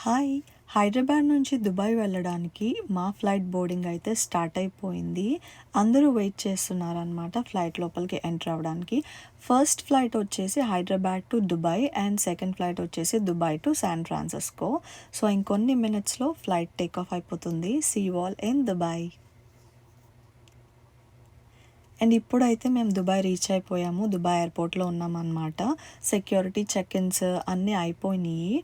Hi! Hyderabad నుంచి Dubai వెళ్ళడానికి మా ఫ్లైట్ బోర్డింగ్ అయితే స్టార్ట్ అయిపోయింది. అందరూ వెయిట్ చేస్తున్నారనమాట ఫ్లైట్ లోపలికి ఎంటర్ అవ్వడానికి. ఫస్ట్ ఫ్లైట్ వచ్చేసి Hyderabad to Dubai and second flight వచ్చేసి Dubai to San Francisco. So ఇంకొన్ని మినిట్స్‌లో ఫ్లైట్ టేక్ ఆఫ్ అయిపోతుంది. See you all in Dubai. And ఇప్పుడైతే మేము దుబాయ్ రీచ్ అయిపోయాము. దుబాయ్ ఎయిర్‌పోర్ట్‌లో ఉన్నామన్నమాట. సెక్యూరిటీ చెక్ ఇన్స్ అన్నీ అయిపోయినాయి.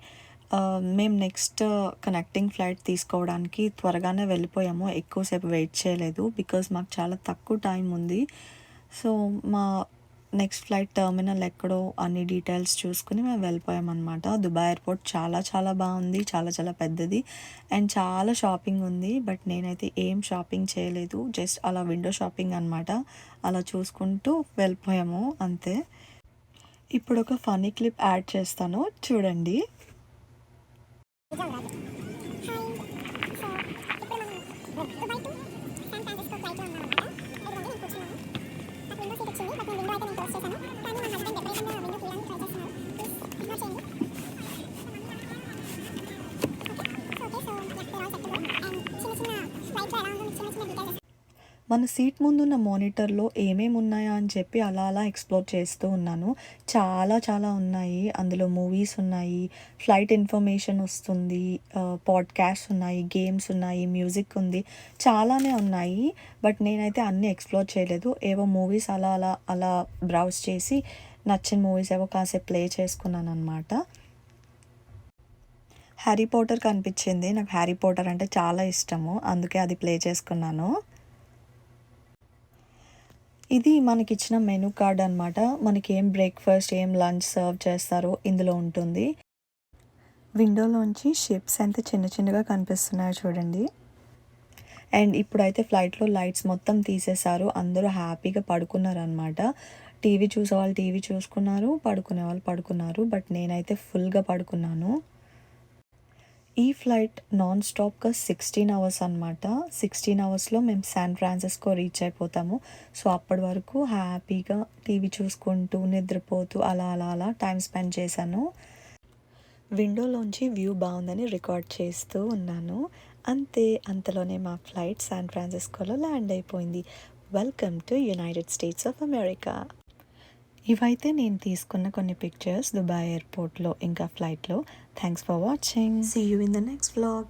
మేము నెక్స్ట్ కనెక్టింగ్ ఫ్లైట్ తీసుకోవడానికి త్వరగానే వెళ్ళిపోయాము. ఎక్కువసేపు వెయిట్ చేయలేదు. బికాజ్ మాకు చాలా తక్కువ టైం ఉంది. సో మా నెక్స్ట్ ఫ్లైట్ టర్మినల్ ఎక్కడో అన్ని డీటెయిల్స్ చూసుకుని మేము వెళ్ళిపోయామన్నమాట. దుబాయ్ ఎయిర్‌పోర్ట్ చాలా చాలా బాగుంది. చాలా చాలా పెద్దది అండ్ చాలా షాపింగ్ ఉంది. బట్ నేనైతే ఏం షాపింగ్ చేయలేదు. జస్ట్ అలా విండో షాపింగ్ అనమాట. అలా చూసుకుంటూ వెళ్ళిపోయాము అంతే. ఇప్పుడు ఒక ఫన్నీ క్లిప్ యాడ్ చేస్తాను చూడండి. మన సీట్ ముందున్న మానిటర్‌లో ఏమేమి ఉన్నాయా అని చెప్పి అలా అలా ఎక్స్‌ప్లోర్ చేస్తూ ఉన్నాను. చాలా చాలా ఉన్నాయి. అందులో మూవీస్ ఉన్నాయి, ఫ్లైట్ ఇన్ఫర్మేషన్ వస్తుంది, పాడ్‌కాస్ట్స్ ఉన్నాయి, గేమ్స్ ఉన్నాయి, మ్యూజిక్ ఉంది. చాలానే ఉన్నాయి. బట్ నేనైతే అన్నీ ఎక్స్‌ప్లోర్ చేయలేదు. ఏవో మూవీస్ అలా అలా అలా బ్రౌజ్ చేసి నచ్చిన మూవీస్ ఏవో కాసేపు ప్లే చేసుకున్నాననమాట. 'హ్యారీ పాటర్' కనిపించింది. నాకు 'హ్యారీ పాటర్' అంటే చాలా ఇష్టము. అందుకే అది ప్లే చేసుకున్నాను. ఇది మనకిచ్చిన మెనూ కార్డ్ అనమాట. మనకి ఏం బ్రేక్‌ఫాస్ట్, ఏం లంచ్ సర్వ్ చేస్తారో ఇందులో ఉంటుంది. విండోలోంచి షిప్స్ ఎంత చిన్న చిన్నగా కనిపిస్తున్నాయో చూడండి. అండ్ ఇప్పుడైతే ఫ్లైట్‌లో లైట్స్ మొత్తం తీసేశారు. అందరూ హ్యాపీగా పడుకున్నారనమాట. టీవీ చూసేవాళ్ళు టీవీ చూసుకున్నారు. పడుకునేవాళ్ళు పడుకున్నారు. బట్ నేనైతే ఫుల్‌గా పడుకున్నాను. ఈ ఫ్లైట్ నాన్ స్టాప్‌గా 16 అవర్స్ అనమాట. 16 అవర్స్‌లో మేము శాన్ ఫ్రాన్సిస్కో రీచ్ అయిపోతాము. సో అప్పటి వరకు హ్యాపీగా టీవీ చూసుకుంటూ, నిద్రపోతూ అలా అలా అలా టైమ్ స్పెండ్ చేశాను. విండోలోంచి వ్యూ బాగుందని రికార్డ్ చేస్తూ ఉన్నాను. అంతే అంతలోనే మా ఫ్లైట్ శాన్ ఫ్రాన్సిస్కోలో ల్యాండ్ అయిపోయింది. Welcome to United States of America. ఇవైతే నేను తీసుకున్న కొన్ని పిక్చర్స్ దుబాయ్ ఎయిర్‌పోర్ట్‌లో ఇంకా ఫ్లైట్‌లో. Thanks for watching. See you in the next vlog.